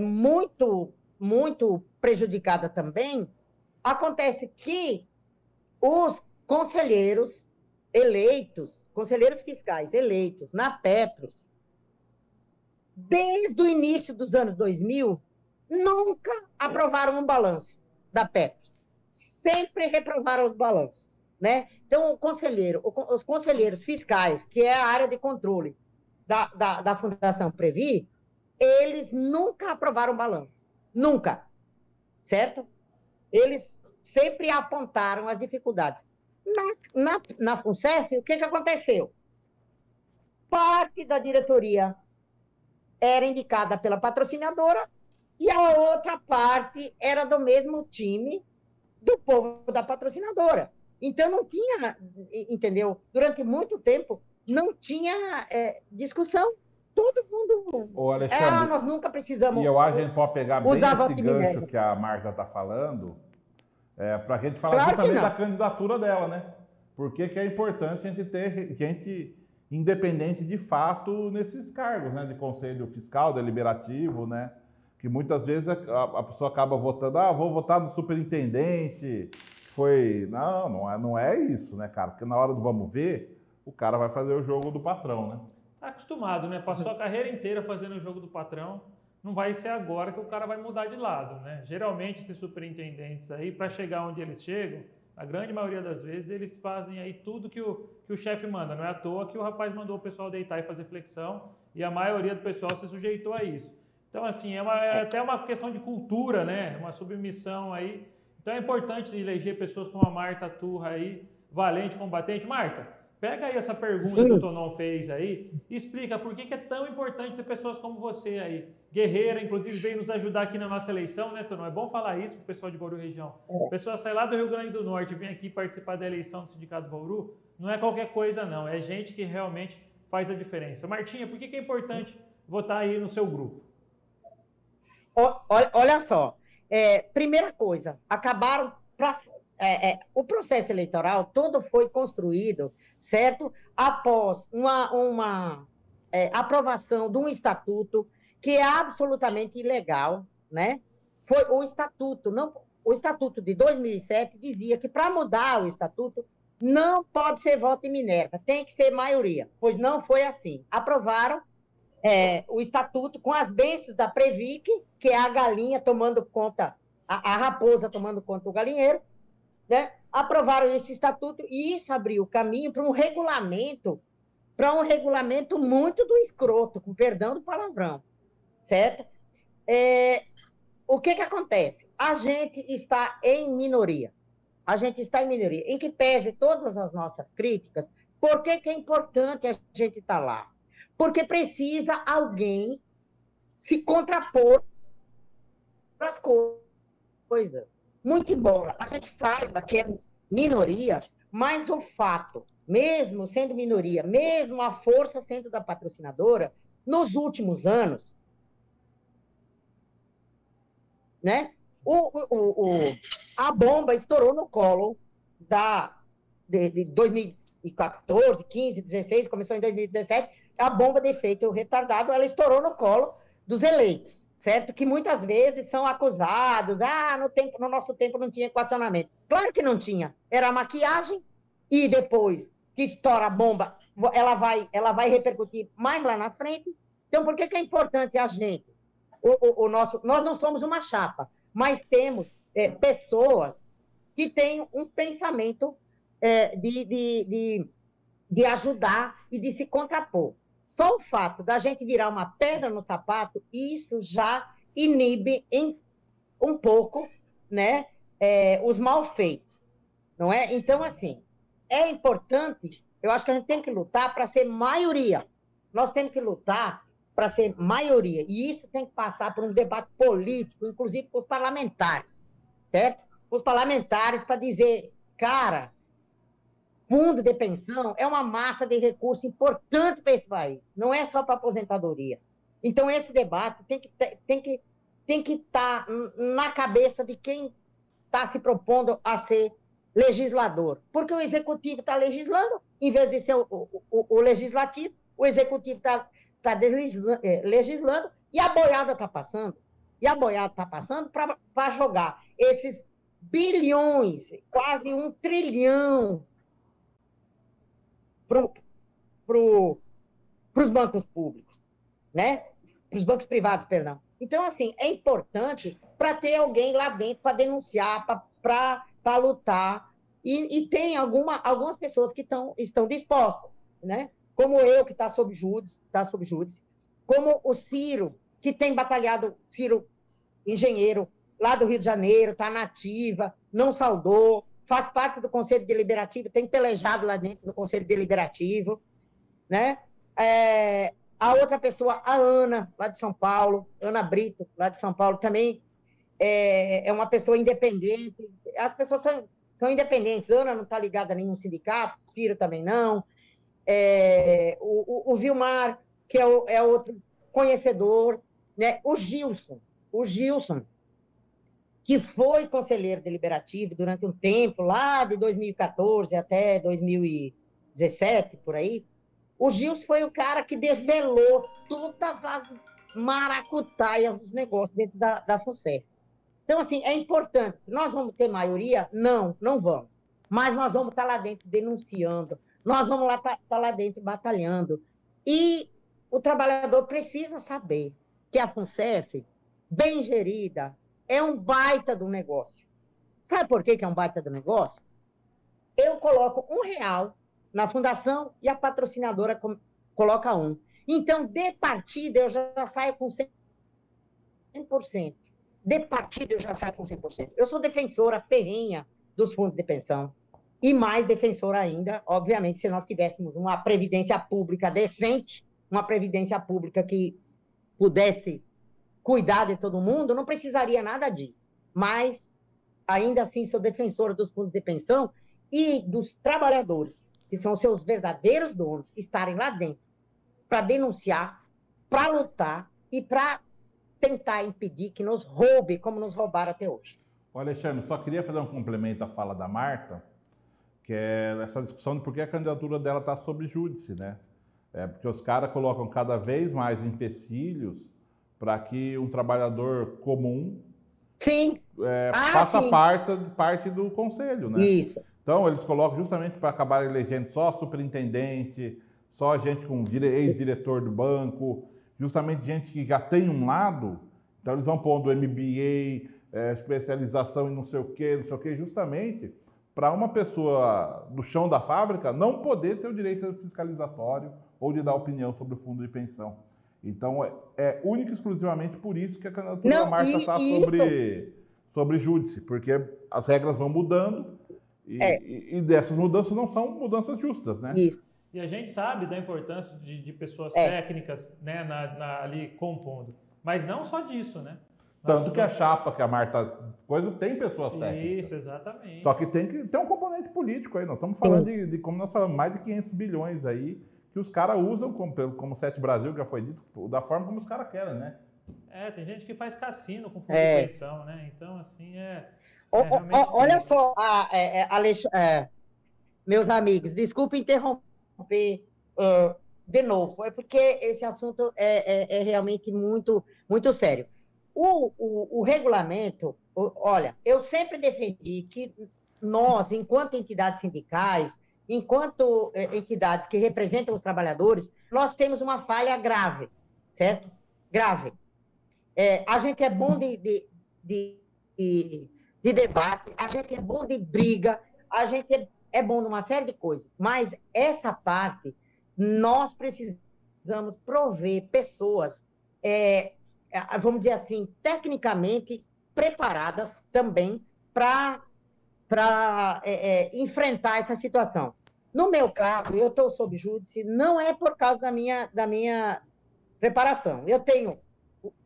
muito, muito prejudicada também. Acontece que os conselheiros fiscais eleitos na Petros, desde o início dos anos 2000, nunca aprovaram um balanço da Petros. Sempre reprovaram os balanços, né? Então, os conselheiros fiscais, que é a área de controle da Fundação Previ, eles nunca aprovaram balanço. Nunca. Certo? Eles sempre apontaram as dificuldades. Na FUNCEF, o que aconteceu? Parte da diretoria era indicada pela patrocinadora e a outra parte era do mesmo time do povo da patrocinadora. Então, não tinha, entendeu? Durante muito tempo, não tinha discussão. Todo mundo... Ô, Alexandre, nós nunca precisamos... E eu acho que a gente pode pegar bem esse gancho que a Marta está falando, para a gente falar claro justamente da candidatura dela, né? Por que é importante a gente ter gente independente de fato nesses cargos, né? De conselho fiscal, deliberativo, né? Que muitas vezes a pessoa acaba votando, vou votar no superintendente... Não é isso, né, cara? Porque na hora do vamos ver, o cara vai fazer o jogo do patrão, né? Tá acostumado, né? Passou a carreira inteira fazendo o jogo do patrão. Não vai ser agora que o cara vai mudar de lado, né? Geralmente, esses superintendentes aí, para chegar onde eles chegam, a grande maioria das vezes, eles fazem aí tudo que o chefe manda. Não é à toa que o rapaz mandou o pessoal deitar e fazer flexão e a maioria do pessoal se sujeitou a isso. Então, assim, é até uma questão de cultura, né? Uma submissão aí. Então é importante eleger pessoas como a Marta Turra aí, valente, combatente. Marta, pega aí essa pergunta que o Tonon fez aí e explica por que é tão importante ter pessoas como você aí. Guerreira, inclusive, veio nos ajudar aqui na nossa eleição, né, Tonon? É bom falar isso pro pessoal de Bauru região. A pessoa sai lá do Rio Grande do Norte e vem aqui participar da eleição do Sindicato Bauru, não é qualquer coisa não, é gente que realmente faz a diferença. Martinha, por que é importante votar aí no seu grupo? Olha só. Primeira coisa, o processo eleitoral todo foi construído, certo? Após uma aprovação de um estatuto que é absolutamente ilegal, né? Foi o estatuto de 2007 dizia que para mudar o estatuto não pode ser voto em Minerva, tem que ser maioria, pois não foi assim. Aprovaram o estatuto com as bênçãos da Previc, que é a galinha tomando conta, a raposa tomando conta do galinheiro, né? Aprovaram esse estatuto e isso abriu o caminho para um regulamento muito do escroto, com perdão do palavrão, certo? O que acontece? A gente está em minoria. Em que pese todas as nossas críticas, por que é importante a gente estar lá? Porque precisa alguém se contrapor às coisas. Muito embora a gente saiba que é minoria, mas o fato, mesmo sendo minoria, mesmo a força sendo da patrocinadora, nos últimos anos, né, a bomba estourou no colo de 2014, 15, 16, começou em 2017, a bomba de efeito retardado, ela estourou no colo dos eleitos, certo? Que muitas vezes são acusados, no nosso tempo não tinha equacionamento. Claro que não tinha, era maquiagem, e depois que estoura a bomba, ela vai repercutir mais lá na frente. Então, por que é importante a gente nós não somos uma chapa, mas temos pessoas que têm um pensamento de ajudar e de se contrapor. Só o fato da gente virar uma pedra no sapato, isso já inibe um pouco, né, os malfeitos, não é? Então, assim, é importante, eu acho que a gente tem que lutar para ser maioria. Nós temos que lutar para ser maioria, e isso tem que passar por um debate político, inclusive com os parlamentares, certo? Os parlamentares para dizer, cara, fundo de pensão é uma massa de recursos importante para esse país, não é só para aposentadoria. Então, esse debate tem que estar na cabeça de quem está se propondo a ser legislador, porque o executivo está legislando, em vez de ser o legislativo, o executivo está legislando, e a boiada está passando. E a boiada está passando para jogar esses bilhões, quase 1 trilhão, para os bancos públicos, né? Para os bancos privados, perdão. Então, assim, é importante para ter alguém lá dentro para denunciar, para lutar, e tem algumas pessoas que estão dispostas, né? Como eu, que está sob júdice, como o Ciro, que tem batalhado, Ciro, engenheiro, lá do Rio de Janeiro, está na ativa, não saudou, faz parte do Conselho Deliberativo, tem pelejado lá dentro do Conselho Deliberativo, né? A outra pessoa, a Ana, lá de São Paulo, Ana Brito, lá de São Paulo, também é uma pessoa independente. As pessoas são independentes. Ana não está ligada a nenhum sindicato, Ciro também não. O Vilmar, que é outro conhecedor, né? O Gilson, que foi conselheiro deliberativo durante um tempo, lá de 2014 até 2017, por aí. O Gilson foi o cara que desvelou todas as maracutaias dos negócios dentro da FUNCEF. Então, assim, é importante. Nós vamos ter maioria? Não vamos. Mas nós vamos estar lá dentro denunciando, nós vamos estar lá dentro batalhando. E o trabalhador precisa saber que a FUNCEF, bem gerida, é um baita do negócio. Sabe por que é um baita do negócio? Eu coloco R$1 na fundação e a patrocinadora coloca 1. Então, de partida, eu já saio com 100%. De partida, eu já saio com 100%. Eu sou defensora ferrenha dos fundos de pensão. E mais defensora ainda, obviamente, se nós tivéssemos uma previdência pública decente, uma previdência pública que pudesse cuidar de todo mundo, não precisaria nada disso. Mas, ainda assim, sou defensora dos fundos de pensão e dos trabalhadores, que são seus verdadeiros donos, estarem lá dentro para denunciar, para lutar e para tentar impedir que nos roube como nos roubaram até hoje. Ô Alexandre, só queria fazer um complemento à fala da Marta, que é essa discussão de por que a candidatura dela está sob júdice, né? Porque os caras colocam cada vez mais empecilhos para que um trabalhador comum faça parte do conselho, né? Isso. Então, eles colocam justamente para acabar elegendo só superintendente, só gente com ex-diretor do banco, justamente gente que já tem um lado, então eles vão pondo MBA, especialização em não sei o quê, justamente para uma pessoa do chão da fábrica não poder ter o direito fiscalizatório ou de dar opinião sobre o fundo de pensão. Então, é única e exclusivamente por isso que a candidatura da Marta está sobre júdice, porque as regras vão mudando e dessas mudanças não são mudanças justas, né? Isso. E a gente sabe da importância de pessoas técnicas, né, ali compondo. Mas não só disso, né? Tanto que a chapa que a Marta tem pessoas técnicas. Isso, exatamente. Só que tem que ter um componente político aí. Nós estamos falando de como nós falamos, mais de 500 bilhões aí, que os caras usam como Sete Brasil, que já foi dito, da forma como os caras querem, né? Tem gente que faz cassino com fundo de pensão, né? Então, assim, olha só, meus amigos, desculpe interromper de novo, é porque esse assunto é realmente muito, muito sério. O regulamento, olha, eu sempre defendi que nós, enquanto entidades sindicais, enquanto entidades que representam os trabalhadores, nós temos uma falha grave, certo? Grave. A gente é bom de debate, a gente é bom de briga, a gente é bom numa série de coisas, mas essa parte, nós precisamos prover pessoas, vamos dizer assim, tecnicamente preparadas também para enfrentar essa situação. No meu caso, eu estou sob júdice, não é por causa da minha preparação. Eu tenho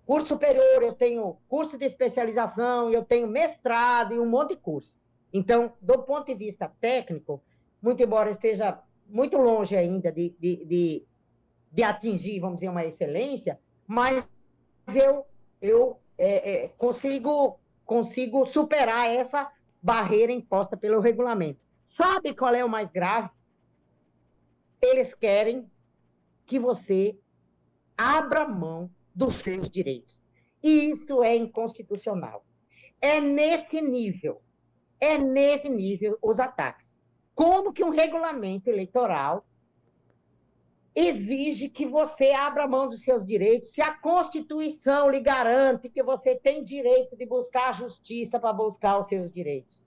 curso superior, eu tenho curso de especialização, eu tenho mestrado e um monte de curso. Então, do ponto de vista técnico, muito embora esteja muito longe ainda de atingir, vamos dizer, uma excelência, mas eu consigo superar essa barreira imposta pelo regulamento. Sabe qual é o mais grave? Eles querem que você abra mão dos seus direitos. E isso é inconstitucional. É nesse nível os ataques. Como que um regulamento eleitoral exige que você abra mão dos seus direitos, se a Constituição lhe garante que você tem direito de buscar a justiça para buscar os seus direitos?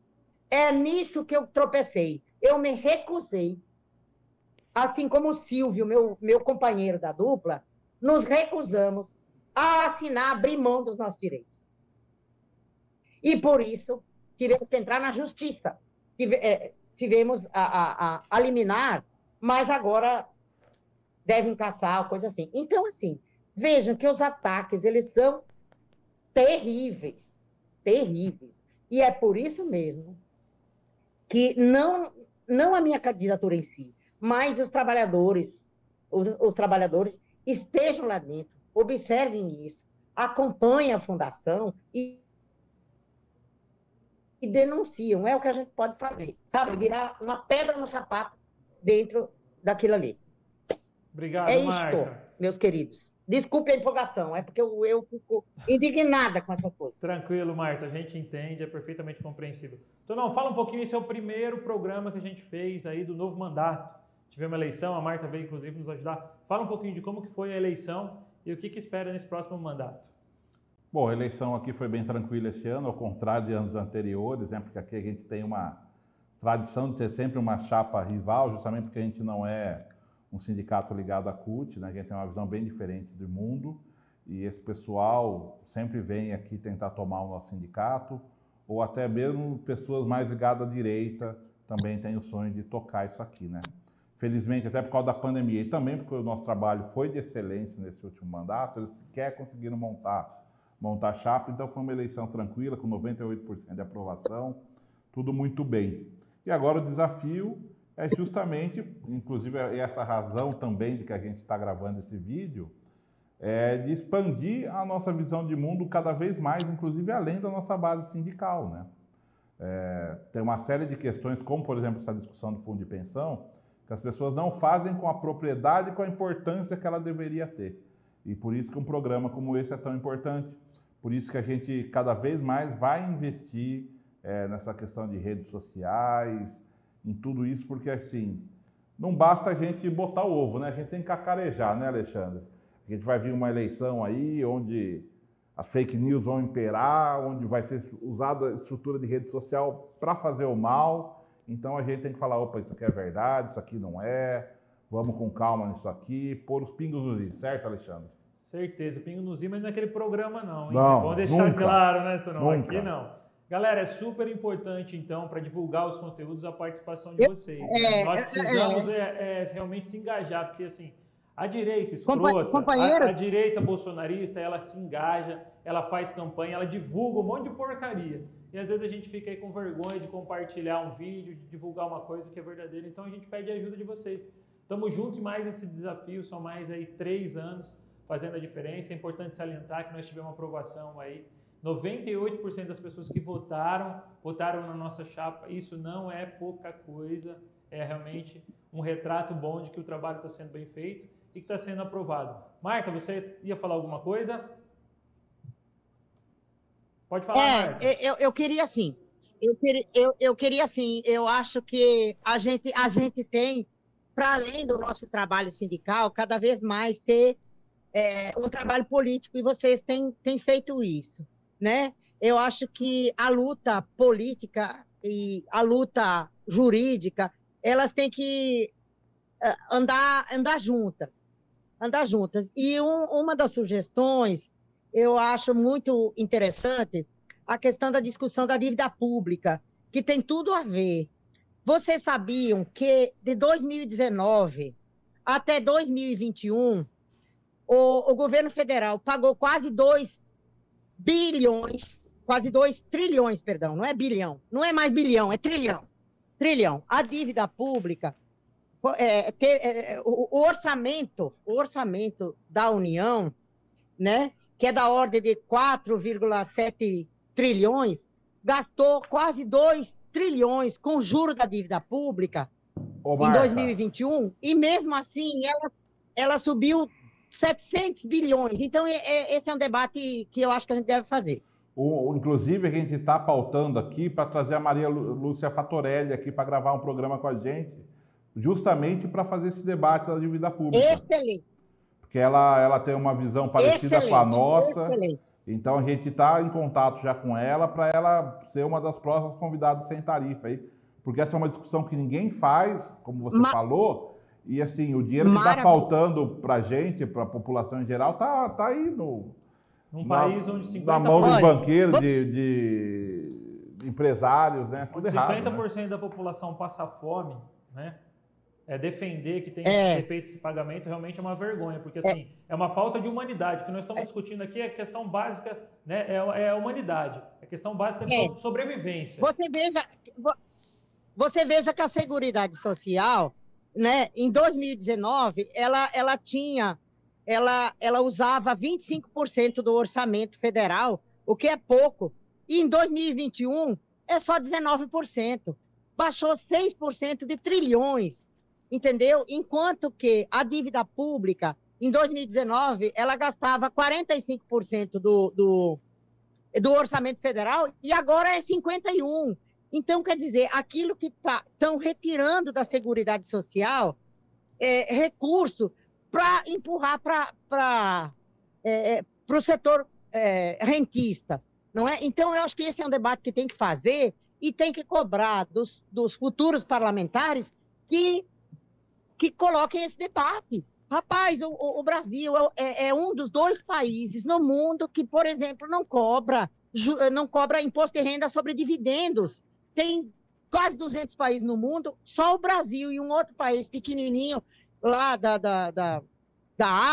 É nisso que eu tropecei. Eu me recusei, assim como o Silvio, meu companheiro da dupla, nos recusamos a assinar, abrir mão dos nossos direitos. E, por isso, tivemos que entrar na justiça. Tivemos a liminar, mas agora devem caçar, coisa assim. Então, assim, vejam que os ataques, eles são terríveis, terríveis. E é por isso mesmo que não a minha candidatura em si, mas os trabalhadores estejam lá dentro, observem isso, acompanhem a fundação e denunciam. É o que a gente pode fazer, sabe? Virar uma pedra no sapato dentro daquilo ali. Obrigado, Marta. Isso, meus queridos. Desculpe a empolgação, é porque eu fico indignada com essas coisas. Tranquilo, Marta, a gente entende, é perfeitamente compreensível. Então, fala um pouquinho, esse é o primeiro programa que a gente fez aí do novo mandato. Tivemos uma eleição, a Marta veio, inclusive, nos ajudar. Fala um pouquinho de como que foi a eleição e o que espera nesse próximo mandato. Bom, a eleição aqui foi bem tranquila esse ano, ao contrário de anos anteriores, né? Porque aqui a gente tem uma tradição de ter sempre uma chapa rival, justamente porque a gente não é um sindicato ligado à CUT, né? A gente tem uma visão bem diferente do mundo, e esse pessoal sempre vem aqui tentar tomar o nosso sindicato, ou até mesmo pessoas mais ligadas à direita também têm o sonho de tocar isso aqui, né? Felizmente, até por causa da pandemia e também porque o nosso trabalho foi de excelência nesse último mandato, eles sequer conseguiram montar chapa, então foi uma eleição tranquila, com 98% de aprovação, tudo muito bem. E agora o desafio é justamente, inclusive essa razão também de que a gente está gravando esse vídeo, de expandir a nossa visão de mundo cada vez mais, inclusive além da nossa base sindical, né? Tem uma série de questões, como por exemplo essa discussão do fundo de pensão, que as pessoas não fazem com a propriedade e com a importância que ela deveria ter. E por isso que um programa como esse é tão importante. Por isso que a gente cada vez mais vai investir nessa questão de redes sociais, em tudo isso, porque assim, não basta a gente botar o ovo, né? A gente tem que cacarejar, né, Alexandre? A gente vai vir uma eleição aí onde as fake news vão imperar, onde vai ser usada a estrutura de rede social para fazer o mal. Então a gente tem que falar, opa, isso aqui é verdade, isso aqui não é, vamos com calma nisso aqui, pôr os pingos nos is, certo, Alexandre? Certeza, pingo nos is, mas não é aquele programa não, hein? Não, vamos deixar nunca, claro, né, Tonão? Nunca. Aqui não. Galera, é super importante, então, para divulgar os conteúdos, a participação de vocês. Nós precisamos realmente se engajar, porque, assim, a direita escrota, a direita bolsonarista, ela se engaja, ela faz campanha, ela divulga um monte de porcaria. E, às vezes, a gente fica aí com vergonha de compartilhar um vídeo, de divulgar uma coisa que é verdadeira. Então, a gente pede a ajuda de vocês. Estamos juntos em mais esse desafio, são mais aí 3 anos fazendo a diferença. É importante salientar que nós tivemos uma aprovação aí 98% das pessoas que votaram na nossa chapa. Isso não é pouca coisa, é realmente um retrato bom de que o trabalho está sendo bem feito e que está sendo aprovado. Marta, você ia falar alguma coisa? Pode falar, Marta. Eu queria assim, eu acho que a gente tem, para além do nosso trabalho sindical, cada vez mais ter um trabalho político, e vocês têm feito isso, né? Eu acho que a luta política e a luta jurídica, elas têm que andar juntas, andar juntas. E uma das sugestões, eu acho muito interessante, a questão da discussão da dívida pública, que tem tudo a ver. Vocês sabiam que de 2019 até 2021, o governo federal pagou quase 2 bilhões, quase 2 trilhões, perdão, não é bilhão, não é mais bilhão, é trilhão. Trilhão. A dívida pública, o orçamento da União, né, que é da ordem de 4,7 trilhões, gastou quase 2 trilhões com juros da dívida pública em 2021, e mesmo assim ela subiu 700 bilhões. Então, esse é um debate que eu acho que a gente deve fazer. Inclusive, a gente está pautando aqui para trazer a Maria Lúcia Fatorelli aqui para gravar um programa com a gente, justamente para fazer esse debate da dívida pública. Excelente. Porque ela tem uma visão parecida com a nossa. Excelente. Então, a gente está em contato já com ela para ela ser uma das próximas convidadas sem tarifa aí. Porque essa é uma discussão que ninguém faz, como você falou, e assim, o dinheiro que está faltando para a gente, para a população em geral, tá aí num país onde 50%... na mão dos banqueiros, de empresários, né? Tudo errado. 50% né? da população passa fome, né? Defender que tem que ser feito esse pagamento realmente é uma vergonha, porque assim, é uma falta de humanidade. O que nós estamos discutindo aqui é questão básica, né? É a humanidade, é questão básica de sobrevivência. Você veja que a Seguridade Social, né, em 2019, ela usava 25% do orçamento federal, o que é pouco, e em 2021 é só 19%. Baixou 6% de trilhões, entendeu? Enquanto que a dívida pública, em 2019, ela gastava 45% do orçamento federal, e agora é 51%. Então, quer dizer, aquilo que estão retirando da Seguridade Social é recurso para empurrar para o setor rentista, não é? Então, eu acho que esse é um debate que tem que fazer e tem que cobrar dos futuros parlamentares que coloquem esse debate. Rapaz, o Brasil é um dos 2 países no mundo que, por exemplo, não cobra imposto de renda sobre dividendos. Tem quase 200 países no mundo, só o Brasil e um outro país pequenininho lá da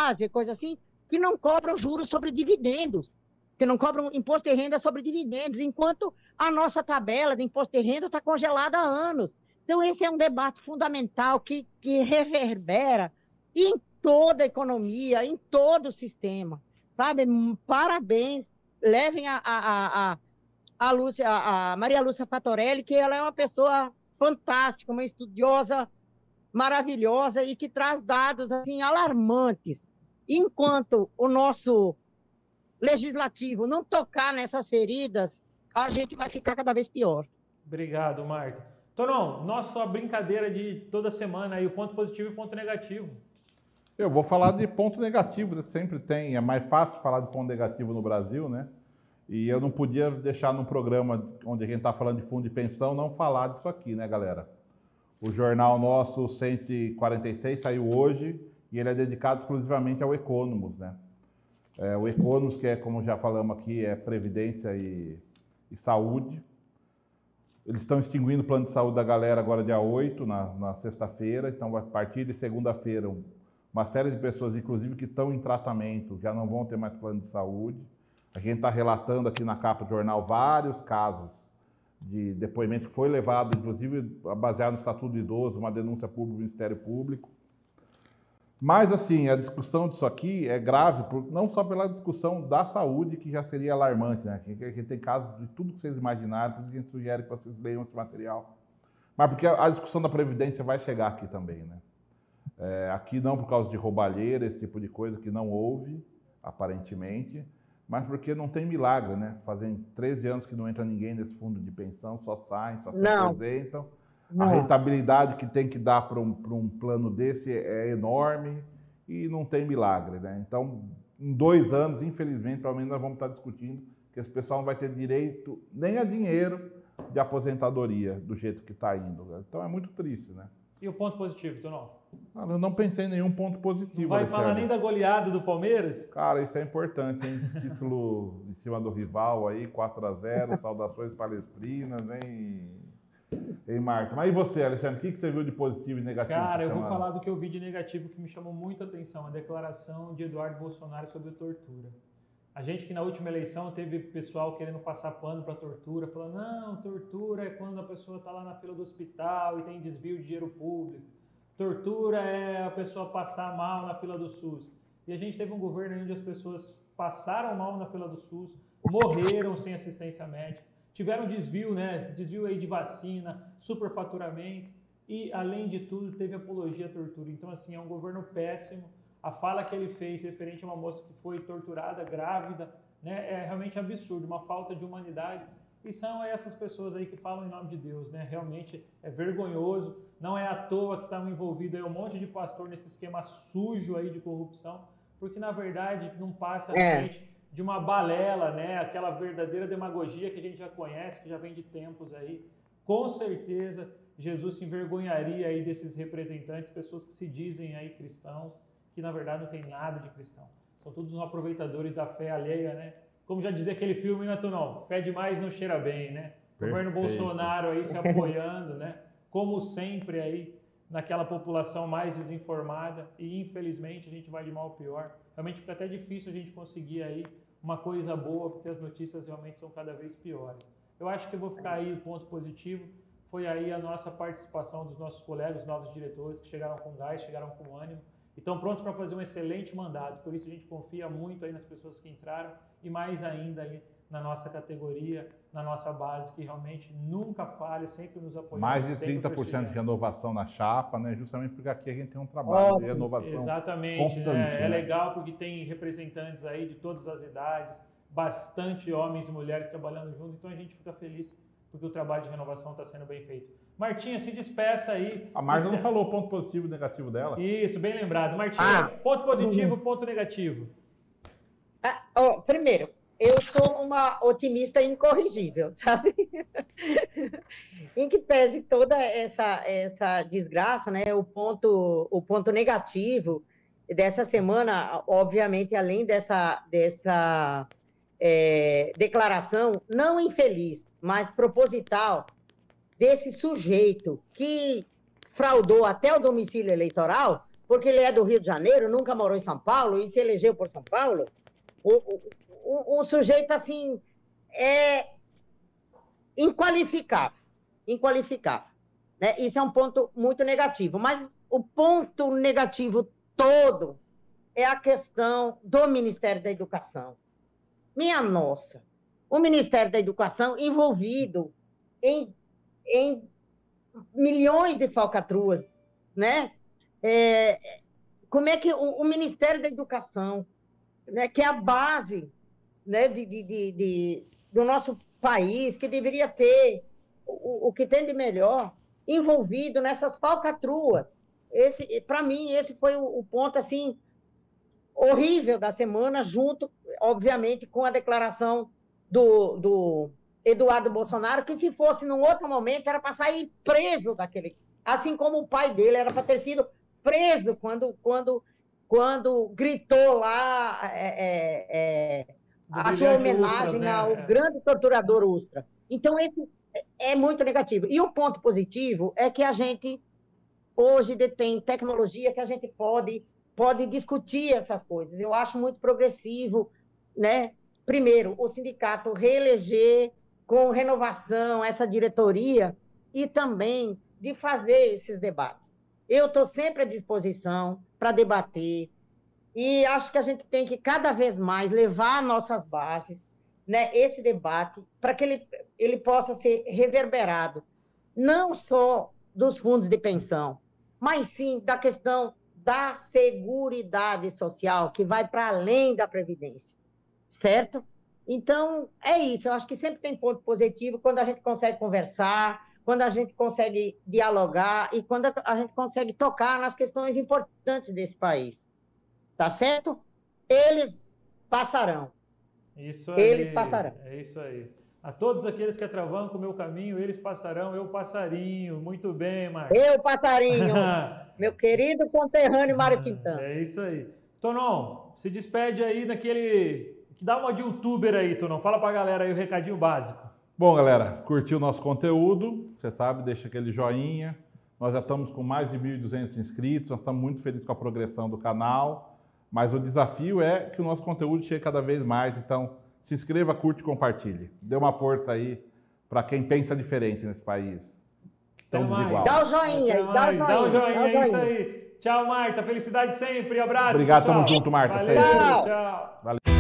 Ásia, coisa assim, que não cobram juros sobre dividendos, que não cobram imposto de renda sobre dividendos, enquanto a nossa tabela de imposto de renda está congelada há anos. Então, esse é um debate fundamental que reverbera em toda a economia, em todo o sistema, sabe? Parabéns, levem a Maria Lúcia Fatorelli, que ela é uma pessoa fantástica, uma estudiosa maravilhosa e que traz dados assim, alarmantes. Enquanto o nosso legislativo não tocar nessas feridas, a gente vai ficar cada vez pior. Obrigado, Marta. Tonão, nossa brincadeira de toda semana aí, o ponto positivo e o ponto negativo. Eu vou falar de ponto negativo, sempre tem, é mais fácil falar de ponto negativo no Brasil, né? E eu não podia deixar num programa onde a gente está falando de fundo de pensão não falar disso aqui, né, galera? O jornal nosso 146 saiu hoje e ele é dedicado exclusivamente ao Economos, né? O Economos, que é, como já falamos aqui, é Previdência e Saúde. Eles estão extinguindo o plano de saúde da galera agora dia 8, na sexta-feira. Então, a partir de segunda-feira, uma série de pessoas, inclusive que estão em tratamento, já não vão ter mais plano de saúde. A gente está relatando aqui na capa do jornal vários casos de depoimento que foi levado, inclusive baseado no Estatuto do Idoso, uma denúncia pública do Ministério Público. Mas, assim, a discussão disso aqui é grave, não só pela discussão da saúde, que já seria alarmante, né? A gente tem casos de tudo que vocês imaginaram, por isso a gente sugere que vocês leiam esse material. Mas porque a discussão da Previdência vai chegar aqui também, né? Aqui não por causa de roubalheira, esse tipo de coisa que não houve, aparentemente, mas porque não tem milagre, né? Fazem 13 anos que não entra ninguém nesse fundo de pensão, só saem, só se aposentam. A rentabilidade que tem que dar para um plano desse é enorme e não tem milagre, né? Então, em 2 anos, infelizmente, pelo menos nós vamos estar discutindo que esse pessoal não vai ter direito nem a dinheiro de aposentadoria do jeito que está indo. Então é muito triste, né? E o ponto positivo, Tonão? Cara, eu não pensei em nenhum ponto positivo. Não vai Alexandre. falar nem da goleada do Palmeiras? Cara, isso é importante, hein? Título em cima do rival aí, 4-0, saudações palestrinas, hein? Ei, Marta. Mas e você, Alexandre? O que você viu de positivo e negativo? Cara, eu vou falar do que eu vi de negativo que me chamou muita atenção, a declaração de Eduardo Bolsonaro sobre a tortura. A gente que na última eleição teve pessoal querendo passar pano para tortura, falando, não, tortura é quando a pessoa está lá na fila do hospital e tem desvio de dinheiro público. Tortura é a pessoa passar mal na fila do SUS. E a gente teve um governo onde as pessoas passaram mal na fila do SUS, morreram sem assistência médica, tiveram desvio, né? Desvio aí de vacina, superfaturamento e, além de tudo, teve apologia à tortura. Então, assim, é um governo péssimo. A fala que ele fez referente a uma moça que foi torturada, grávida, né, é realmente absurdo, uma falta de humanidade. E são essas pessoas aí que falam em nome de Deus, né? Realmente é vergonhoso. Não é à toa que estão envolvidos aí um monte de pastor nesse esquema sujo aí de corrupção, porque na verdade não passa realmente de uma balela, né? Aquela verdadeira demagogia que a gente já conhece, que já vem de tempos aí. Com certeza Jesus se envergonharia aí desses representantes, pessoas que se dizem aí cristãos, que na verdade não tem nada de cristão. São todos os aproveitadores da fé alheia, né? Como já dizia aquele filme, né, Tonão? Fé demais não cheira bem, né? O governo Bolsonaro aí se apoiando, né? Como sempre aí naquela população mais desinformada e infelizmente a gente vai de mal a pior. Realmente fica até difícil a gente conseguir aí uma coisa boa, porque as notícias realmente são cada vez piores. Eu acho que eu vou ficar aí, o ponto positivo foi aí a nossa participação dos nossos colegas, novos diretores que chegaram com gás, chegaram com ânimo, e estão prontos para fazer um excelente mandato. Por isso a gente confia muito aí nas pessoas que entraram e mais ainda aí na nossa categoria, na nossa base, que realmente nunca falha, sempre nos apoia. Mais de 30% de renovação na chapa, né? Justamente porque aqui a gente tem um trabalho de renovação exatamente, constante. Né? É legal porque tem representantes aí de todas as idades, bastante homens e mulheres trabalhando junto, então a gente fica feliz porque o trabalho de renovação está sendo bem feito. Martinha, se despeça aí. A Marta não falou o ponto positivo e negativo dela. Isso, bem lembrado. Martinha, ponto positivo, ponto negativo. Primeiro, eu sou uma otimista incorrigível, sabe? Em que pese toda essa desgraça, né? O ponto negativo dessa semana, obviamente, além dessa declaração, não infeliz, mas proposital, desse sujeito que fraudou até o domicílio eleitoral, porque ele é do Rio de Janeiro, nunca morou em São Paulo e se elegeu por São Paulo. Um sujeito, assim, inqualificável, né? Isso é um ponto muito negativo, mas o ponto negativo todo é a questão do Ministério da Educação. Minha nossa, o Ministério da Educação envolvido em milhões de falcatruas, né? Como é que o Ministério da Educação, né, que é a base, né, do nosso país, que deveria ter o que tem de melhor, envolvido nessas falcatruas. Para mim, esse foi o ponto assim, horrível da semana, junto, obviamente, com a declaração do Eduardo Bolsonaro, que se fosse num outro momento era para sair preso daquele, assim como o pai dele era para ter sido preso quando gritou lá a sua homenagem Ustra, né? Ao grande torturador Ustra. Então, esse é muito negativo. E o ponto positivo é que a gente hoje detém tecnologia que a gente pode discutir essas coisas. Eu acho muito progressivo, né? Primeiro, o sindicato reeleger com renovação essa diretoria e também de fazer esses debates. Eu estou sempre à disposição para debater e acho que a gente tem que cada vez mais levar nossas bases, né, esse debate para que ele possa ser reverberado, não só dos fundos de pensão, mas sim da questão da seguridade social, que vai para além da Previdência, certo? Então, é isso, eu acho que sempre tem ponto positivo quando a gente consegue conversar, quando a gente consegue dialogar e quando a gente consegue tocar nas questões importantes desse país. tá certo? Eles passarão. Isso aí, eles passarão. É isso aí. A todos aqueles que atravam o meu caminho, eles passarão, eu passarinho. Muito bem, Marcos. Eu, passarinho, meu querido conterrâneo Mário Quintana. É isso aí. Tonon, se despede aí daquele... Dá uma de youtuber aí, Tonon. Fala pra galera aí o recadinho básico. Bom, galera, curtiu o nosso conteúdo, você sabe, deixa aquele joinha. Nós já estamos com mais de 1.200 inscritos, nós estamos muito felizes com a progressão do canal, mas o desafio é que o nosso conteúdo chegue cada vez mais, então se inscreva, curte e compartilhe. Dê uma força aí para quem pensa diferente nesse país, tão desigual. Dá o joinha aí, dá o joinha. Dá o joinha, é isso aí. Tchau, Marta, felicidade sempre, abraço, Obrigado, pessoal. tamo junto, Marta. Valeu, Sempre. tchau. Valeu.